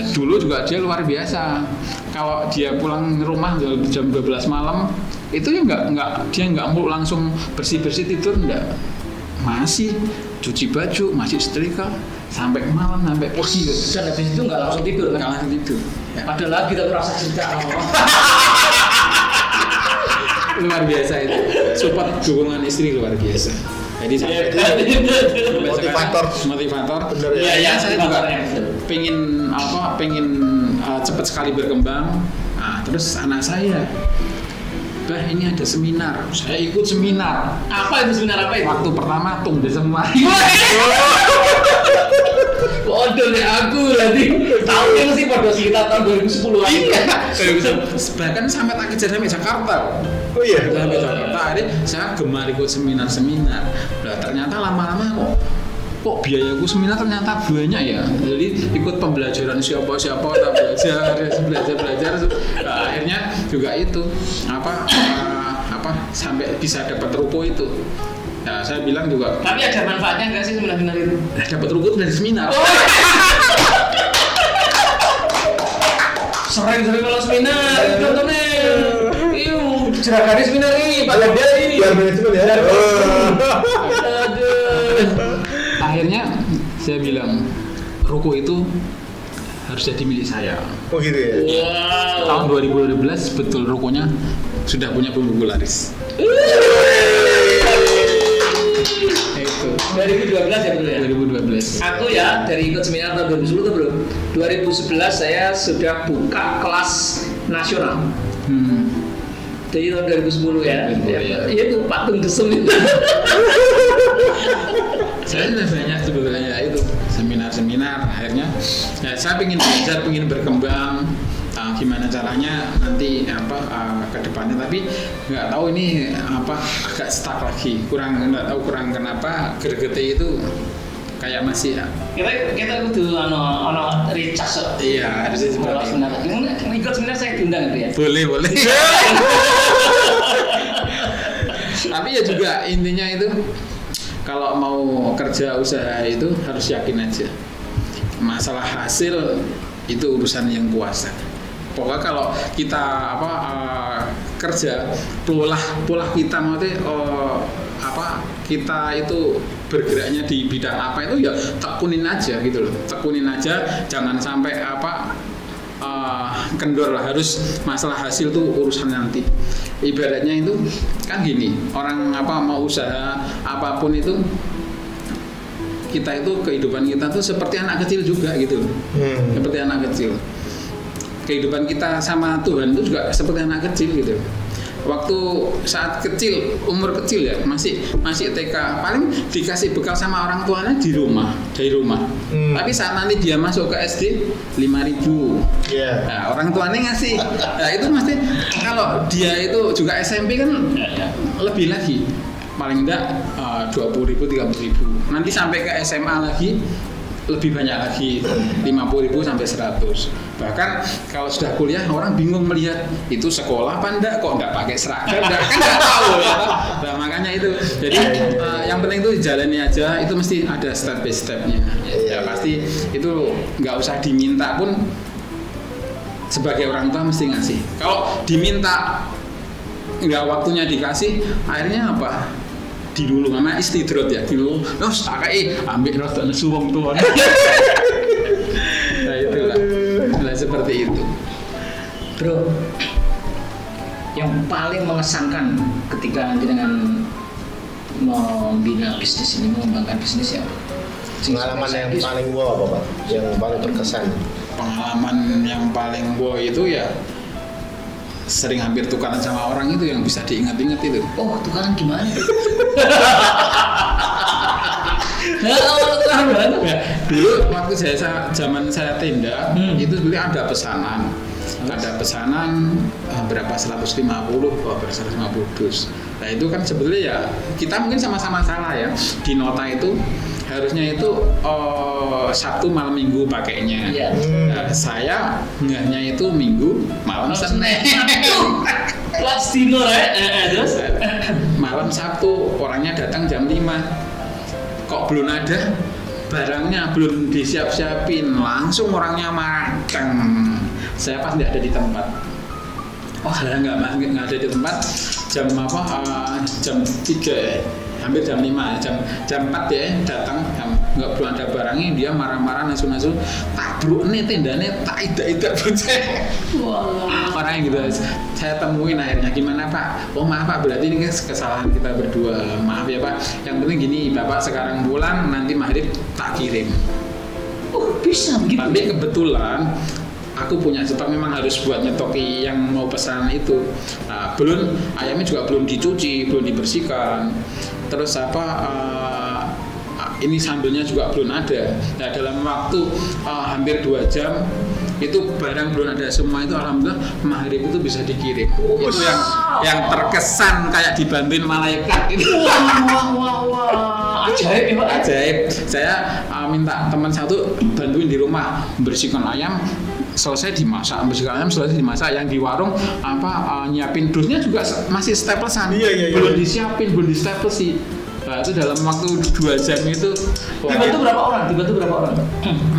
Dulu juga dia luar biasa. Kalau dia pulang rumah jam 12 malam, itu ya dia nggak mau langsung bersih tidur, enggak. Masih cuci baju, masih setrika sampai malam, sampai pagi. Dan habis itu nggak langsung tidur kan? Nggak langsung tidur. Ya. Padahal kita merasa cerita. Luar biasa itu. Support dukungan istri luar biasa. Jadi sampai motivator. Bener ya. Ya, saya juga pengen cepat sekali berkembang. Nah, terus anak saya, Bah, ini ada seminar. Saya ikut seminar. Apa itu seminar apa itu? Waktu pertama tumbuh semua. Bodoh nih aku tadi. Tahunnya masih pada sekitar tahun 2010 an. Iya. Bahkan sampai tak kejar sampai Jakarta. Oh iya. Sampai Jakarta. Akhirnya saya gemar ikut seminar. Nah, ternyata lama-lama kok biayaku seminar ternyata banyak ya. Jadi ikut pembelajaran siapa tak belajar. Nah, akhirnya juga itu sampai bisa dapat ruko itu. Nah, saya bilang juga. Tapi ada manfaatnya nggak sih seminar itu? Dapat ruko dari seminar. Sering kalau seminar, contohnya. Cerahkan seminar ini, Pak Ganda ini. Biar manajemen ya. Akhirnya saya bilang ruko itu harus jadi milik saya. Oh gitu ya. Wow. Tahun 2012 betul rukonya sudah punya pembuku laris. Itu. 2012 ya bro ya? 2012. Aku ya dari ikut seminar tahun 2010 tuh bro. 2011 saya sudah buka kelas nasional. Jadi tahun 2010 ya. Iya itu patung desem itu. Saya sudah banyak sebetulnya itu seminar akhirnya ya, saya ingin belajar, ingin berkembang. Gimana caranya nanti ke depannya, tapi nggak tahu ini agak stuck lagi, nggak tahu kenapa gergete itu kayak masih kita kudu ono recharge. Iya, harusnya seperti itu. Ikut seminar saya diundang ya. Boleh. Tapi ya juga intinya itu kalau mau kerja usaha itu harus yakin aja. Masalah hasil itu urusan yang kuasa. Pokoknya kalau kita kerja pola kita kita itu bergeraknya di bidang apa itu ya tekunin aja gitu loh. Tekunin aja, jangan sampai kendor lah, harus masalah hasil tuh urusan nanti. Ibaratnya itu kan gini, orang mau usaha apapun itu kita itu kehidupan kita tuh seperti anak kecil juga gitu. Seperti anak kecil. Kehidupan kita sama Tuhan itu juga seperti anak kecil gitu. Waktu saat kecil, umur kecil ya, masih TK, paling dikasih bekal sama orang tuanya dari rumah. Tapi saat nanti dia masuk ke SD 5.000. Yeah. Nah, orang tuanya ngasih. Nah, itu mesti kalau dia itu juga SMP kan lebih lagi. Paling enggak 20.000, 30.000. Nanti sampai ke SMA lagi lebih banyak lagi, 50.000 sampai 100. Bahkan kalau sudah kuliah orang bingung melihat itu sekolah apa enggak, kok enggak pakai seragam, kan enggak tahu ya. Nah, makanya itu. Jadi yang penting itu jalani aja, itu mesti ada step by stepnya. Ya pasti itu nggak usah diminta pun sebagai orang tua mesti ngasih. Kalau diminta nggak waktunya dikasih, akhirnya apa? Dilulu namanya istidrot ya, dilulu. Terus takai ambil rada nesu wong tuwa. Nah itulah. Nah seperti itu. Bro, yang paling mengesankan ketika dengan membina bisnis ini, mengembangkan bisnis ya. Pengalaman yang paling wow apa Pak? Yang paling berkesan? Pengalaman yang paling wow itu ya sering hampir tukaran sama orang itu yang bisa diingat-ingat itu. Oh, tukaran gimana? Tukaran ya, dulu waktu zaman saya tenda itu sebenarnya ada pesanan. Ada pesanan berapa 150 dus. Nah itu kan sebetulnya ya kita mungkin sama-sama salah ya. Di nota itu harusnya itu Sabtu malam Minggu pakainya. Nah, saya enggaknya itu Minggu malam Senin. Kelas dino terus malam Sabtu orangnya datang jam 5. Kok belum ada barangnya, belum disiap-siapin, langsung orangnya mateng. Saya pas nggak ada di tempat. Saya nggak ada di tempat. Jam jam 3 hampir jam 5 jam 4 ya datang, nggak belum ada barangnya, dia marah-marah nasu-nasu, tabruk nih tendanya, tak idak bocah. Orang gitu. Saya temuin akhirnya, gimana Pak? Oh maaf Pak, berarti ini kesalahan kita berdua. Maaf ya Pak. Yang penting gini, Bapak sekarang pulang, nanti maghrib tak kirim. Oh bisa begitu? Tapi kebetulan aku punya stok, memang harus buat nyetoki yang mau pesanan itu. Nah, belum ayamnya juga belum dicuci, belum dibersihkan. Terus ini sambelnya juga belum ada. Nah, dalam waktu hampir 2 jam itu barang belum ada semua, itu alhamdulillah maghrib itu bisa dikirim. Itu yang terkesan kayak dibantuin malaikat itu. Wah. Ajaib ya Pak. Ajaib. Saya minta teman satu bantuin di rumah bersihkan ayam. Selesai dimasak, bersihkan ayam selesai dimasak. Yang di warung nyiapin dusnya juga masih staplesan. Iya. Belum disiapin, belum di staples sih. Nah, itu dalam waktu 2 jam itu. Dibantu berapa orang?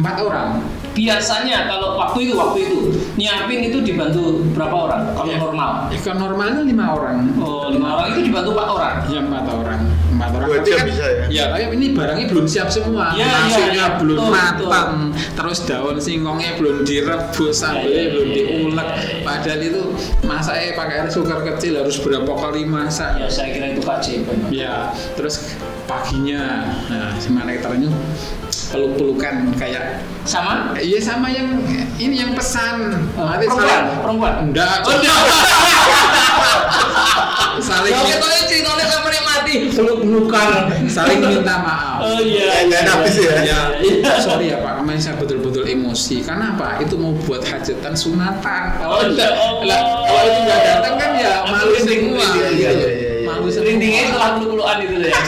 4 orang. Biasanya kalau waktu itu nyiapin itu dibantu berapa orang? Kalau normal? Kalau normalnya 5 orang. Oh, 5 orang itu dibantu 4 orang. Ya 4 orang. 4 orang. 2 jam bisa ya? Ya, tapi ini barangnya belum siap semua. Nasinya belum matang. Terus daun singkongnya belum direbus, sambelnya belum diulek. Padahal itu masaknya pakai air sukar kecil, harus berapa kali masak. Ya, saya kira itu keajaiban. Ya, terus paginya, nah si malaikat itu peluk-pelukan kayak sama? Iya sama yang ini yang pesan. Perempuan? Enggak. Saling ceritanya saya menikmati peluk-pelukan, saling minta maaf. Oh iya. Habis ya. Ya, sorry ya Pak, kemarin saya betul-betul emosi. Karena apa? Itu mau buat hajatan sunatan. Kalau itu nggak datang kan ya malu semua. Iya. Malu Serindingnya setelah peluk-pelukan itu ya.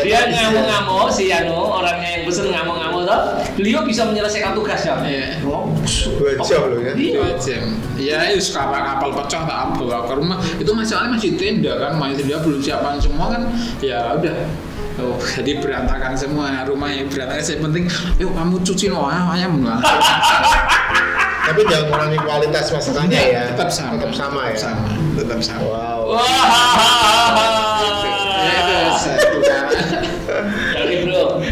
Dia ngamuk-ngamuk, si orangnya yang pesen ngamuk-ngamuk tuh, beliau bisa menyelesaikan tugasnya. Iya. 2 jam loh ya. 2 jam. Ya, itu kapal pecah tak bawa ke rumah. Itu masalahnya masih tenda kan, masih tenda belum siapan semua kan. Ya udah. Jadi berantakan semua, rumahnya berantakan. Yang penting, yuk kamu cuci ayam lah. Tapi jangan mengurangi kualitas masakannya ya. Tetap sama ya. Tetap sama. Wow. Ya itu satu cara. Jadi bro,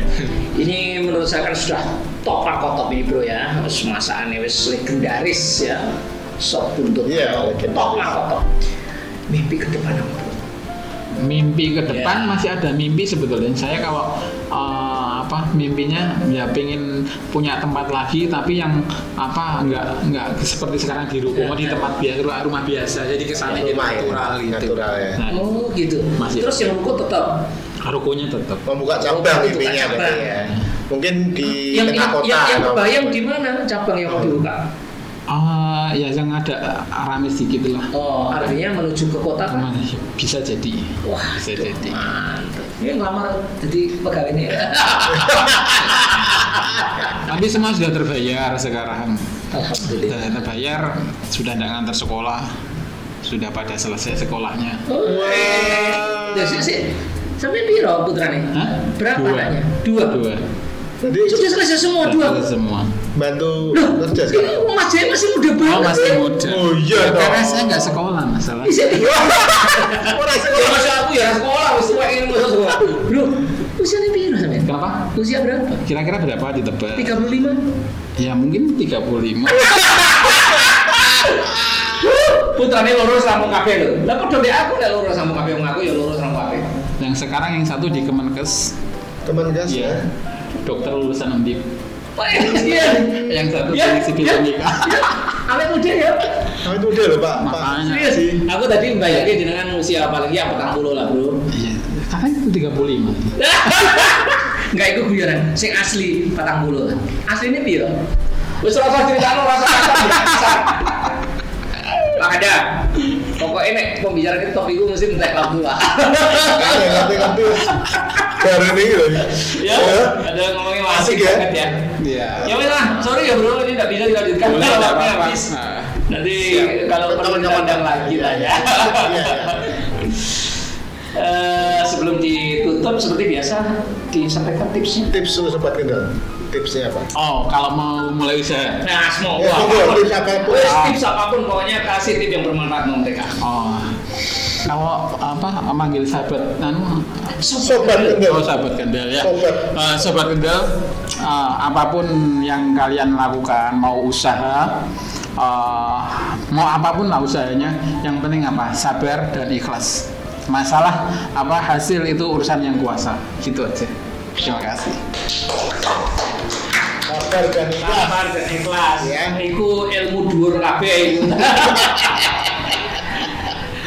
ini menurut saya kan sudah top ini bro ya. Masakannya wis legendaris ya. Sop buntut. Iya, top. Mimpi ke depan apa bro? Mimpi ke depan masih ada mimpi sebetulnya. Saya kalau mimpinya ya pengen punya tempat lagi, tapi yang nggak seperti sekarang di ruko, di tempat biasa, rumah biasa. Jadi kesannya jadi natural gitu. Ya. Nah, gitu. Masih. Terus yang ruko tetap. Rukonya tetap. Membuka cabang mimpinya berarti ya. Mungkin di tengah kota. Yang kebayang di mana cabang yang mau dibuka? Ya yang ada rame sedikit lah. Oh, artinya menuju ke kota kan? Bisa jadi. Wah, bisa jadi. Mantap. Ini ngelamar jadi pegawai ini ya. Tapi semua sudah terbayar sekarang. Alhamdulillah. Sudah terbayar, sudah tidak ngantar sekolah, sudah pada selesai sekolahnya. Sih. Sampai piro putrane? Hah? Berapa 2. anaknya? 2. Jadi Sudah selesai semua 2. Sudah semua. bantu Loh, kerja sekarang. Mas Jaya masih muda banget. Oh, masih muda. Oh iya Ya, karena dong. saya nggak sekolah masalah. Bisa tiga. Orang Ya sekolah. masa aku ya sekolah, wis tuwek ini masa sekolah. Bro, usianya piro sampean? Kenapa? Usia berapa? Kira-kira berapa ditebak? 35. Ya mungkin 35. Putrane loro sambung kabeh lho. Lah kok ndek aku nek loro sambung kabeh wong aku ya loro sambung kabeh. Yang sekarang yang satu di Kemenkes, Teman gas ya, ya. dokter lulusan Undip. Oh iya. Yang satu Ya, teknik sipil ya, nikah. ya. Awet muda ya. Nah, itu udah loh Pak. Makanya. Serius. Aku tadi membayangkan jenengan usia apalagi yang 40 lah, Bro. Iya, katanya itu 35. Enggak itu guyonan, sing asli 40. Aslinya piro? Wis ora usah critakno rasa kasar. Pak ada. Pokoknya nek pembicaraan itu topik mesti entek waktu lah. Ngerti. Baru ini gitu. Ya, ada ngomongin Asik asik ya? banget ya. Iya. Ya wes lah, sorry ya bro, ini tidak bisa dilanjutkan. Boleh, Kalau nggak waktunya apa-apa. habis. Nah. Nanti Siap. kalau perlu Kapan-kapan. undang lagi lah ya. Iya. Sebelum ditutup seperti biasa disampaikan tipsnya. Tips untuk sobat kendal. Tipsnya apa? Oh, kalau mau mulai usaha. Nah, semoga Ya, apapun. tips apapun. Wes, tips apapun pokoknya kasih tips yang bermanfaat untuk mereka. Oh, kalau apa manggil sahabat anu Sobat kendal. oh sahabat kendal ya. Sobat. Sobat kendal, apapun yang kalian lakukan, mau usaha, mau apapun lah usahanya, yang penting apa? Sabar dan ikhlas. Masalah apa hasil itu urusan yang kuasa. Gitu aja. Terima kasih. Sabar dan ikhlas. Sabar dan ikhlas. Ya. Iku ilmu dhuwur kabeh iku.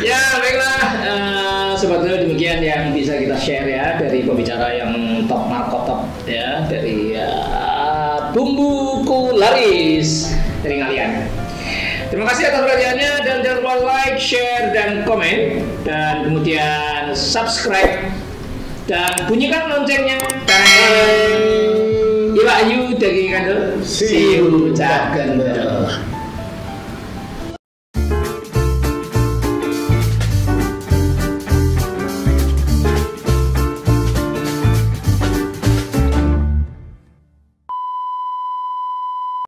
Ya baiklah, sebetulnya demikian yang bisa kita share ya dari pembicara yang top markot top ya dari bumbuku laris dari kalian. Terima kasih atas perhatiannya dan jangan lupa like, share dan komen dan kemudian subscribe dan bunyikan loncengnya. Iwak Ayu daging kandel. See you, Cak Kendel.